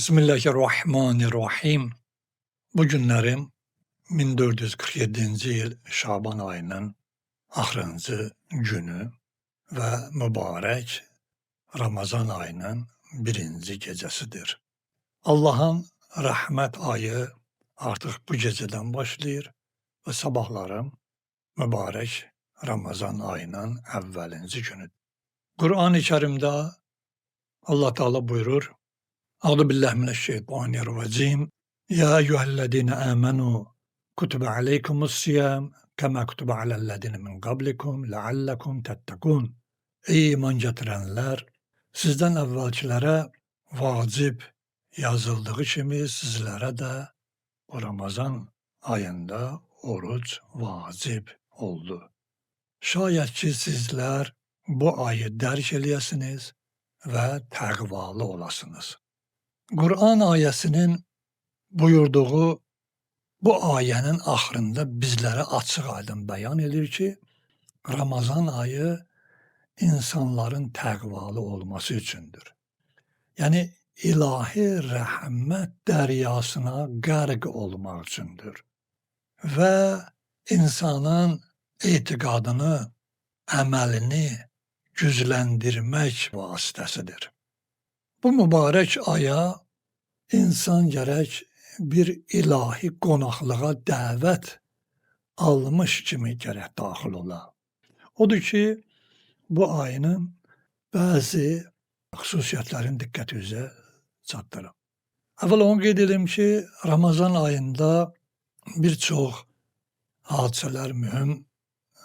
Bismillahirrahmanirrahim. Bu günlerim 1447 yıl Şaban ayının axırıncı günü ve mübarek Ramazan ayının birinci gecesidir. Allah'ın rahmet ayı artık bu geceden başlayır ve sabahlarım mübarek Ramazan ayının evvelinci günü. Kur'an-ı Kerim'de Allah Teala buyurur: Euzu billahi mineşşeytanirracim. Ya eyyühellezine amenu kutibe aleykumus-siyam kema kutibe alellezine min qablikum leallekum tettekun. Ey iman getirenler, sizden evvelkilere vacip yazıldığı kimi sizlere de bu Ramazan ayında oruç vacip oldu. Şayet ki sizler bu ayı dərk eləyəsiniz ve təqvalı olasınız. Kur'an ayesinin buyurduğu bu ayenin ahırında bizlere açık aydın beyan edir ki Ramazan ayı insanların təqvalı olması üçündür. Yani ilahi rahmet deryasına gərq olmak üçündür. Ve insanın etiqadını, əməlini gücləndirmək vasitəsidir. Bu mübarek aya İnsan gerek bir ilahi qonaqlığa dəvət almış kimi gerek daxil ola. Odur ki, bu ayının bazı xüsusiyyətlərini diqqətinizə çatdırım. Əvvəl onu qeyd edim ki, Ramazan ayında bir çox hadisələr, mühüm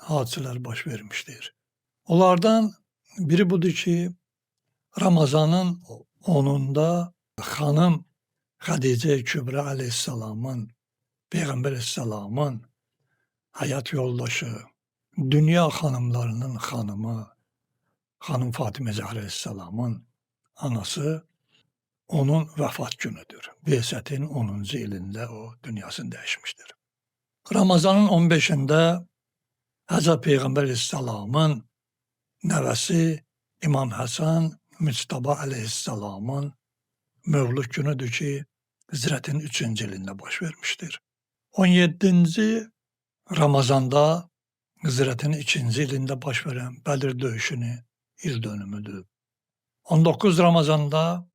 hadisələr baş vermişdir. Onlardan biri budur ki, Ramazanın 10'unda xanım Hadice Kübra aleyhisselamın, Peygamber aleyhisselamın hayat yoldaşı, dünya hanımlarının hanımı, Hanım Fatıma Zahra aleyhisselamın anası onun vefat günüdür. Be'setin 10. ilinde o dünyasını değişmiştir. Ramazanın 15'inde Hazreti Peygamber aleyhisselamın nevesi İmam Hasan Müçtaba aleyhisselamın mevlud günüdür ki Hicretin 3. ilinde baş vermiştir. 17. Ramazanda Hicretin 2. ilinde baş veren Bedir döyüşünü il dönümüdür. 19 Ramazanda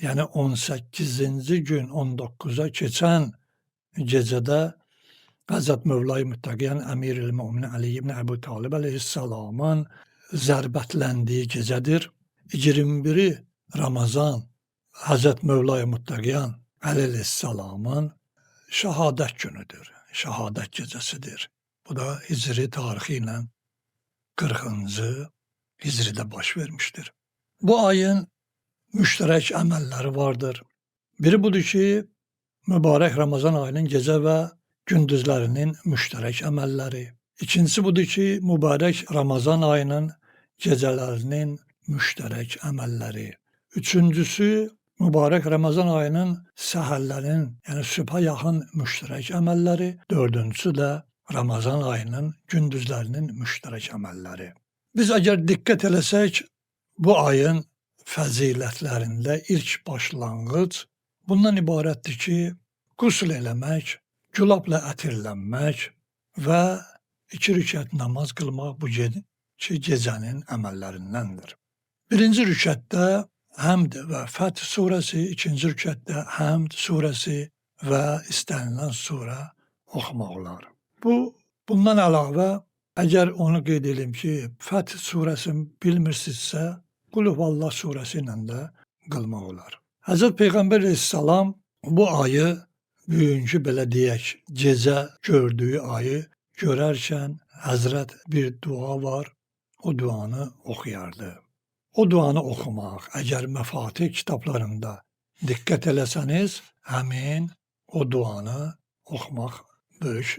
yani 18. gün 19'a geçen gecede Hazreti Mevla-i Müttaqiyan Əmir-i Müminin Ali ibn Əbu Talib aleyhisselamın zərbətlendiği gecedir. 21 Ramazan Hazreti Mevla-i Müttaqiyan aleyhisselamın şehadet günüdür. Şehadet gecesidir. Bu da Hicri tarihiyle 40. Hicri'de baş vermiştir. Bu ayın müşterek emelleri vardır. Biri budur ki, mübarek Ramazan ayının gece ve gündüzlerinin müşterek emelleri. İkincisi budur ki, mübarek Ramazan ayının gecelerinin müşterek emelleri. Üçüncüsü, mübarek Ramazan ayının səhərlərin, yani sübha yaxın müşterek emelleri. Dördüncüsü de Ramazan ayının gündüzlerinin müşterek emelleri. Biz eğer dikkat etsek, bu ayın fəzilətlərində ilk başlanğıc bundan ibarətdir ki, qusl eləmək, gülabla ətirlənmək və 2 rükət namaz qılmaq bu gecənin əməllərindəndir. Birinci rükətdə Həmd və Fəth surəsi, ikinci rükətdə Həmd surəsi və istənilən surə oxumaq olar. Bundan əlavə, əgər onu qeyd edeyim ki, Fəth surəsini bilmirsinizsə, Qul Huvallah surəsi ilə də qılmaq olar. Həzrət Peyğəmbər əleyhissalam bu ayı, bugünkü belə deyək, gecə gördüyü ayı görərkən Həzrət bir dua var, o duanı oxuyardı. O duanı oxumaq, əgər məfatih kitablarında diqqət eləsəniz, həmin o duanı oxumaq böyük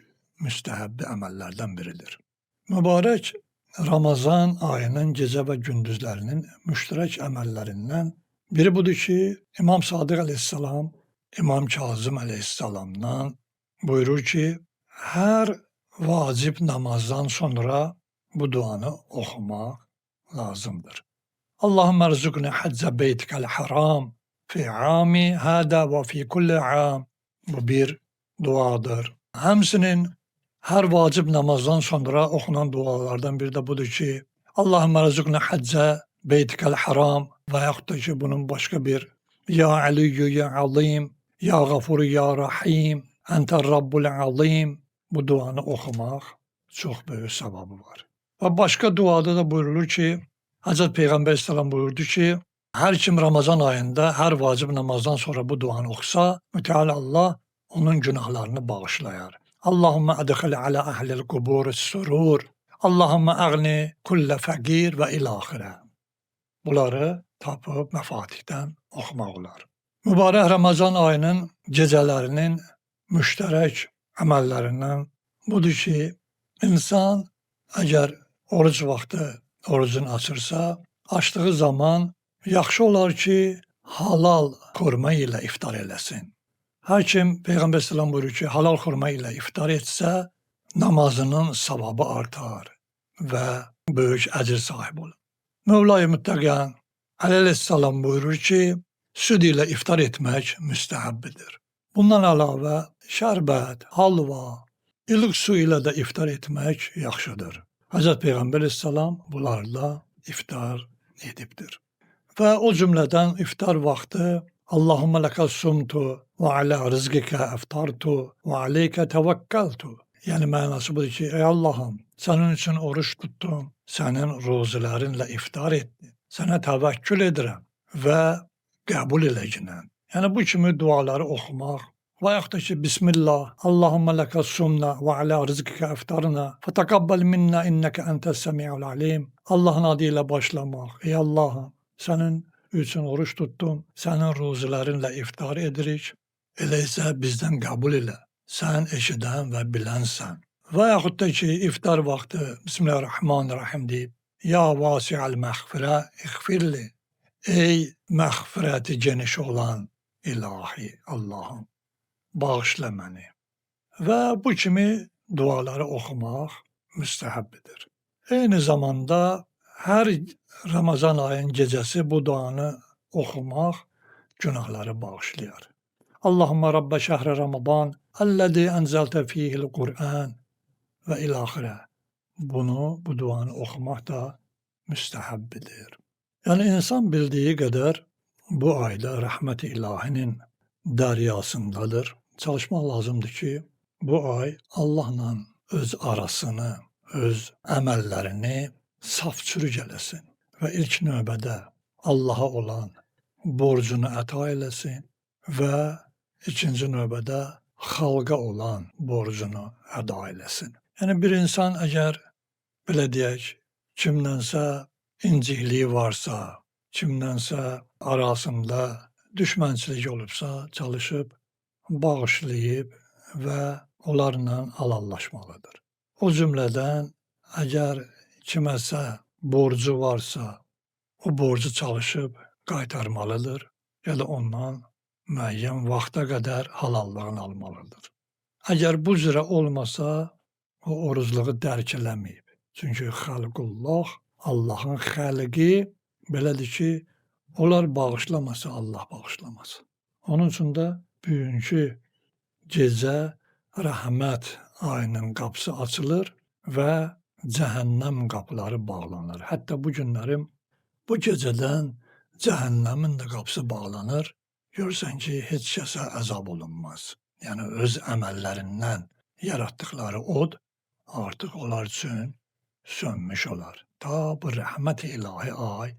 müstəhəbbi əməllərdən biridir. Mübarək Ramazan ayının gecə və gündüzlərinin müştərək əməllərindən biri budur ki, İmam Sadiq aleyhissalam, İmam Kazım aleyhissalamdan buyurur ki, hər vacib namazdan sonra bu duanı oxumaq lazımdır. Allahümme rzuqni haccə beytikel haram fi ami hada ve fi kulli am. Bu bir duadır. Həmçinin hər vacib namazdan sonra oxunan dualardan biri də budur ki, Allahümme rızıqna haccə beytikəl haram və yaxud da ki, bunun başqa bir Ya Aliyyü Ya Azim, Ya Gafuru Ya Rahim, Enter Rabbul Azim bu duanı oxumaq çox böyük savabı var. Və başqa duada da buyurulur ki, Hz. Peyğəmbər İslam buyurdu ki, hər kim Ramazan ayında hər vacib namazdan sonra bu duanı oxusa, Müteala Allah onun günahlarını bağışlayar. Allahümme adxil ala ahlil qubur surur. Allahümme əğni kullə fəqir və ilaxirə. Bunları tapıb məfatihdən oxumaq olar. Mübarək Ramazan ayının gecələrinin müştərək əməllərindən budur ki, insan əgər oruc vaxtı orucunu açırsa, açdığı zaman yaxşı olar ki, halal xurma ilə iftar eləsin. Hər kim Peyğəmbər sallallahu buyurur ki, halal xurma ilə iftar etsə, namazının savabı artar və böyük əcr sahibi olur. Mövla-i Müttəqən əleyhissalam buyurur ki, süd ilə iftar etmək müstəhəbbidir. Bundan əlavə şərbət, halva, ilıq su ilə də iftar etmək yaxşıdır. Hz. Peyğəmbər əleyhissalam bunlarla iftar edibdir. Və o cümlədən iftar vaxtı Allahümme ləkə sumtu və alə rizqikə əftartu və aleykə təvəkkəltu. Yəni mənası budur ki, ey Allahım, sənin üçün oruç tutdum, sənin ruzilərinlə iftar etdim, sənə təvəkkül edirəm və qəbul eləginən. Yəni bu kimi duaları oxumaq və yaxud da ki, Bismillah, Allahümme ləkə sumna və alə rizqikə əftarna fətəqabbal minnə innəkə əntəs-səmi'ul alim. Allahın adı ilə başlamaq. Ey Allahım, sənin üçün oruç tutdum, sənin ruzilərinlə iftar edirik, elə isə bizdən qəbul elə, sən eşidən və bilənsən. Və yaxud da ki, iftar vaxtı Bismillahirrahmanirrahim deyib, Ya vasi'al məğfirə iğfirli, ey məğfirəti geniş olan ilahi Allahım, bağışla məni. Və bu kimi duaları oxumaq müstəhəbbidir. Eyni zamanda hər Ramazan ayın gecəsi bu duanı oxumaq günahları bağışlayar. Allahümme Rabbə şəhri Ramazan, əlləzi ənzəltə fihil Qur'an və ilaxirə. Bu duanı oxumaq da müstəhəbbidir. Yəni insan bildiyi qədər bu ayda rəhmət-i ilahinin dəryasındadır. Çalışmaq lazımdır ki, bu ay Allahla öz arasını, öz əməllərini saf-çürük eləsin və ilk növbədə Allaha olan borcunu əta eləsin və ikinci növbədə xalqa olan borcunu əda eləsin. Yəni bir insan əgər, belə deyək, kimdənsə incikliyi varsa, kimdənsə arasında düşmənçilik olubsa, çalışıb, bağışlayıb və onlarla halallaşmalıdır. O cümlədən əgər kiməsə borcu varsa, o borcu çalışıb qaytarmalıdır ya da ondan müəyyən vaxta qədər halallığını almalıdır. Əgər bu cürə olmasa, o orucluğu dərk eləməyib. Çünki xalqullah, Allahın xəlqi belədir ki, onlar bağışlamasa, Allah bağışlamaz. Onun üçün də bugünkü gecə rəhmət ayının qapısı açılır və cəhənnəm qapıları bağlanır. Hətta bu günlərim bu gecədən cəhənnəmin də qapısı bağlanır. Görsən ki, heç kəsə əzab olunmaz. Yəni öz əməllərindən yaratdıqları od artıq onlar üçün sönmüş olar. Ta bu rəhmət-i ilahi ay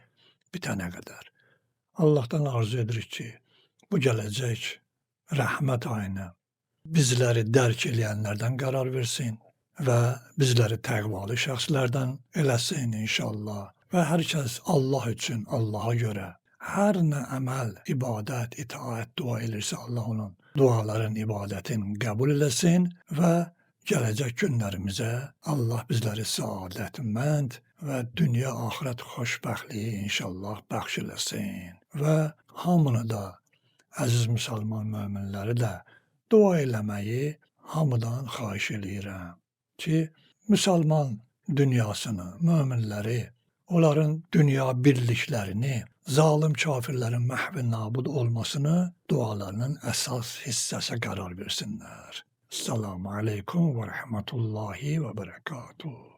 bitənə qədər. Allahdan arzu edirik ki, bu gələcək rəhmət ayını bizləri dərk eləyənlərdən qərar versin və bizləri təqvalı şəxslərdən eləsin inşallah. Və hər kəs Allah üçün, Allaha görə hər nə əməl, ibadət, itaət, dua edirsə Allah onun duaların, ibadətin qəbul eləsin və gələcək günlərimizə Allah bizləri səadətmənd və dünya axirət xoşbəxtliyi inşallah bəxş eləsin. Və hamını da, əziz müsəlman möminləri də dua eləməyi hamıdan xahiş eləyirəm ki, müsəlman dünyasını, möminləri, onların dünya birliklərini zalim kafirlerin məhv ve nabud olmasını dualarının esas hissesi karar versinler. Esselamu Aleyküm ve Rahmetullahi ve Berekatuhu.